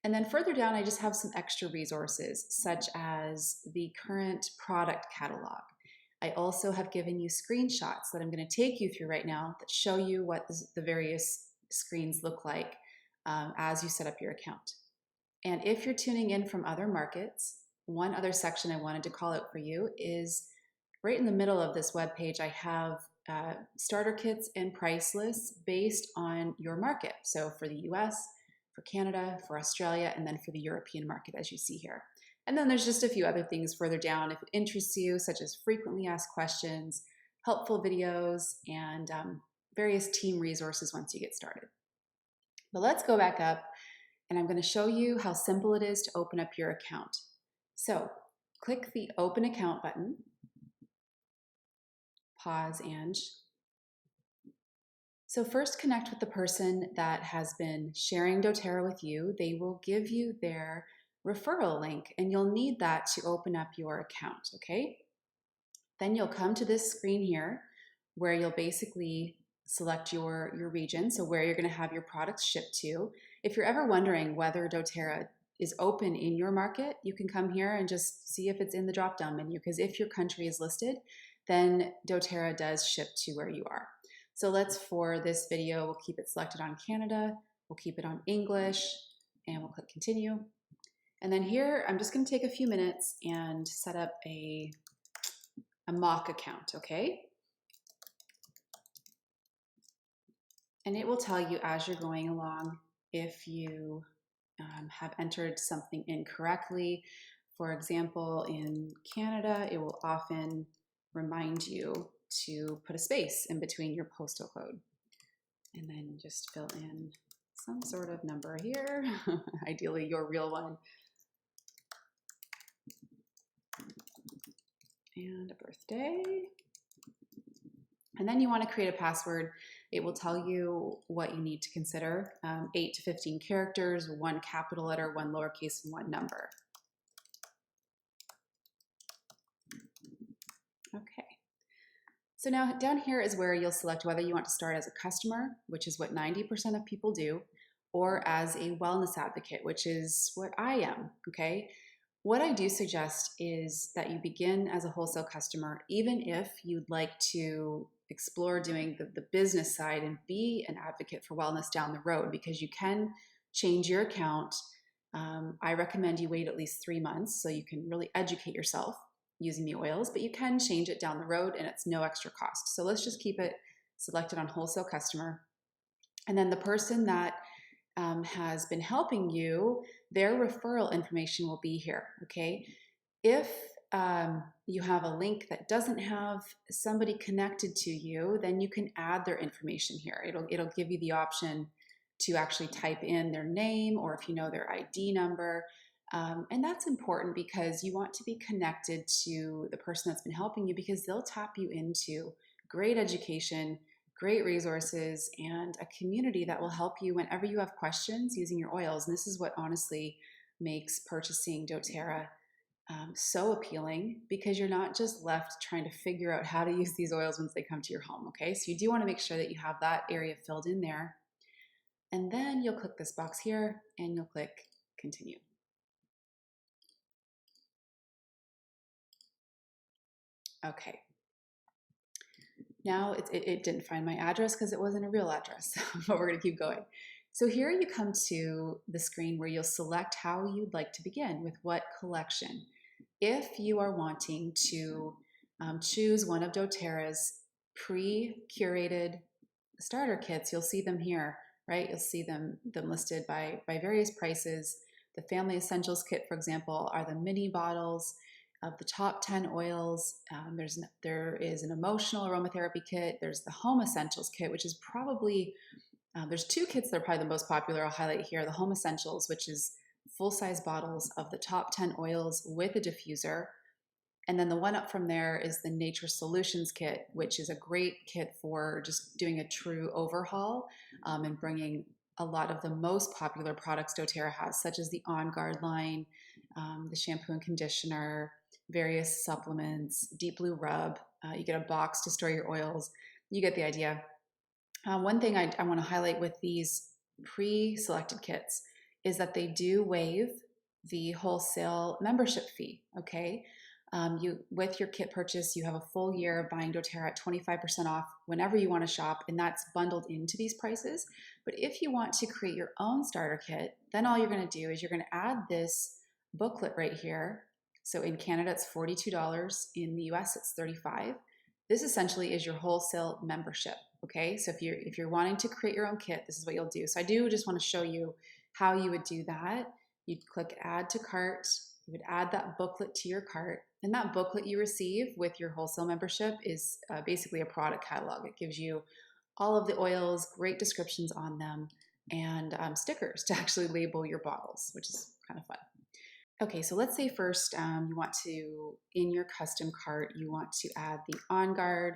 And then further down, I just have some extra resources, such as the current product catalog. I also have given you screenshots that I'm going to take you through right now that show you what the various screens look like as you set up your account. And if you're tuning in from other markets, one other section I wanted to call out for you is right in the middle of this web page. I have starter kits and price lists based on your market. So for the US, for Canada, for Australia, and then for the European market, as you see here. And then there's just a few other things further down if it interests you, such as frequently asked questions, helpful videos, and various team resources once you get started. But let's go back up, and I'm going to show you how simple it is to open up your account. So click the Open Account button. Pause, Ange. So first connect with the person that has been sharing doTERRA with you. They will give you their referral link, and you'll need that to open up your account, okay? Then you'll come to this screen here where you'll basically select your region, so where you're going to have your products shipped to. If you're ever wondering whether doTERRA is open in your market, you can come here and just see if it's in the drop-down menu, because if your country is listed, then doTERRA does ship to where you are. So let's, for this video, we'll keep it selected on Canada, we'll keep it on English, and we'll click continue. And then here, I'm just going to take a few minutes and set up a mock account, okay? And it will tell you as you're going along if you have entered something incorrectly. For example, in Canada, it will often remind you to put a space in between your postal code. And then just fill in some sort of number here, ideally your real one. And a birthday. And then you want to create a password. It will tell you what you need to consider. 8 to 15 characters, 1 capital letter, 1 lowercase, and 1 number. Okay. So now down here is where you'll select whether you want to start as a customer, which is what 90% of people do, or as a wellness advocate, which is what I am, okay? What I do suggest is that you begin as a wholesale customer, even if you'd like to explore doing the business side and be an advocate for wellness down the road, because you can change your account. I recommend you wait at least 3 months so you can really educate yourself using the oils, but you can change it down the road and it's no extra cost. So let's just keep it selected on wholesale customer. And then the person that has been helping you, their referral information will be here, okay? If you have a link that doesn't have somebody connected to you, then you can add their information here. It'll give you the option to actually type in their name, or if you know their ID number. And that's important because you want to be connected to the person that's been helping you, because they'll tap you into great education, great resources, and a community that will help you whenever you have questions using your oils. And this is what honestly makes purchasing doTERRA so appealing, because you're not just left trying to figure out how to use these oils once they come to your home, okay? So you do want to make sure that you have that area filled in there. And then you'll click this box here and you'll click continue. Okay. Now it didn't find my address because it wasn't a real address, but we're going to keep going. So here you come to the screen where you'll select how you'd like to begin, with what collection. If you are wanting to choose one of doTERRA's pre-curated starter kits, you'll see them here, right? You'll see them listed by various prices. The Family Essentials kit, for example, are the mini bottles of the top 10 oils. There is an emotional aromatherapy kit. There's the Home Essentials kit, which is probably, there's 2 kits that are probably the most popular. I'll highlight here. The Home Essentials, which is full-size bottles of the top 10 oils with a diffuser. And then the one up from there is the Nature Solutions kit, which is a great kit for just doing a true overhaul and bringing a lot of the most popular products doTERRA has, such as the OnGuard line, the shampoo and conditioner, various supplements, Deep Blue Rub. You get a box to store your oils. You get the idea. One thing I want to highlight with these pre-selected kits is that they do waive the wholesale membership fee, okay? With your kit purchase, you have a full year of buying doTERRA at 25% off whenever you want to shop, and that's bundled into these prices. But if you want to create your own starter kit, then all you're going to do is you're going to add this booklet right here. So in Canada, it's $42. In the US, it's $35. This essentially is your wholesale membership, okay? So if you're wanting to create your own kit, this is what you'll do. So I do just want to show you how you would do that. You'd click Add to Cart. You would add that booklet to your cart. And that booklet you receive with your wholesale membership is basically a product catalog. It gives you all of the oils, great descriptions on them, and stickers to actually label your bottles, which is kind of fun. Okay, so let's say first you want to, in your custom cart, you want to add the OnGuard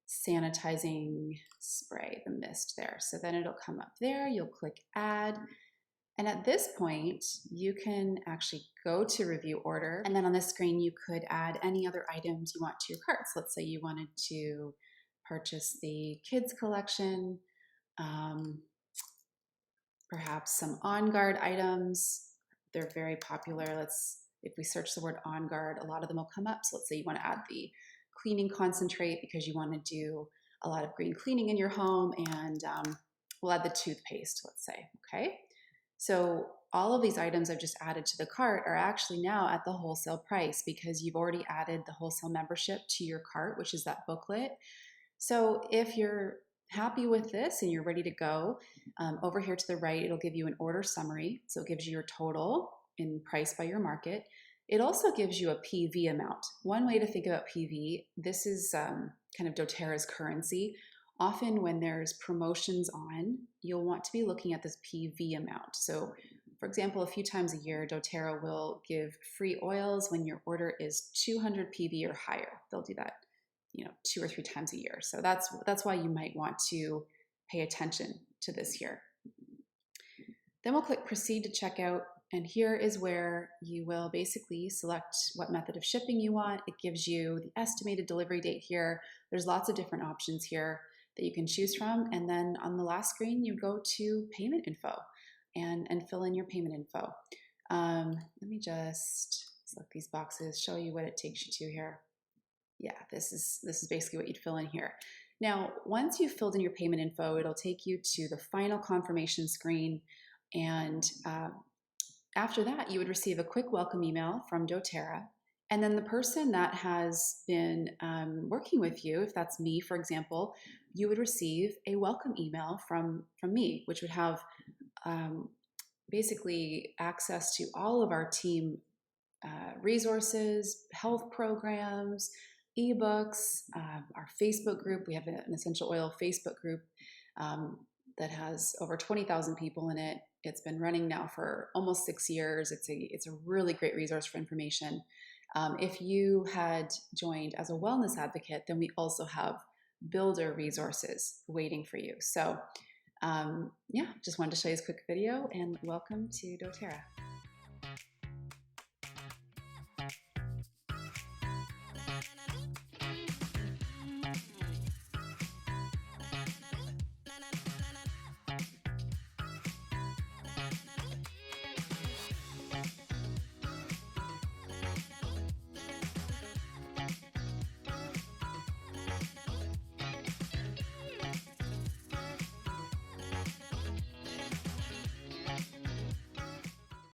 sanitizing spray, the mist there. So then it'll come up there, you'll click Add. And at this point, you can actually go to review order. And then on this screen, you could add any other items you want to your cart. So let's say you wanted to purchase the kids collection, perhaps some OnGuard items. They're very popular. If we search the word OnGuard, a lot of them will come up. So let's say you want to add the cleaning concentrate because you want to do a lot of green cleaning in your home, and we'll add the toothpaste, let's say, okay? So all of these items I've just added to the cart are actually now at the wholesale price because you've already added the wholesale membership to your cart, which is that booklet. So if you're happy with this and you're ready to go, over here to the right, it'll give you an order summary. So it gives you your total in price by your market. It also gives you a PV amount. One way to think about PV, this is kind of doTERRA's currency. Often when there's promotions on, you'll want to be looking at this PV amount. So for example, a few times a year, doTERRA will give free oils when your order is 200 PV or higher. They'll do that, 2 or 3 times a year. So that's why you might want to pay attention to this here. Then we'll click proceed to checkout. And here is where you will basically select what method of shipping you want. It gives you the estimated delivery date here. There's lots of different options here that you can choose from. And then on the last screen, you go to payment info and fill in your payment info. Let me just select these boxes, show you what it takes you to here. Yeah, this is basically what you'd fill in here. Now, once you've filled in your payment info, it'll take you to the final confirmation screen. And after that, you would receive a quick welcome email from doTERRA. And then the person that has been working with you, if that's me, for example, you would receive a welcome email from me, which would have basically access to all of our team resources, health programs, ebooks, our Facebook group. We have an essential oil Facebook group that has over 20,000 people in it. It's been running now for almost 6 years. It's a really great resource for information. If you had joined as a wellness advocate, then we also have builder resources waiting for you. So yeah, just wanted to show you this quick video, and welcome to doTERRA.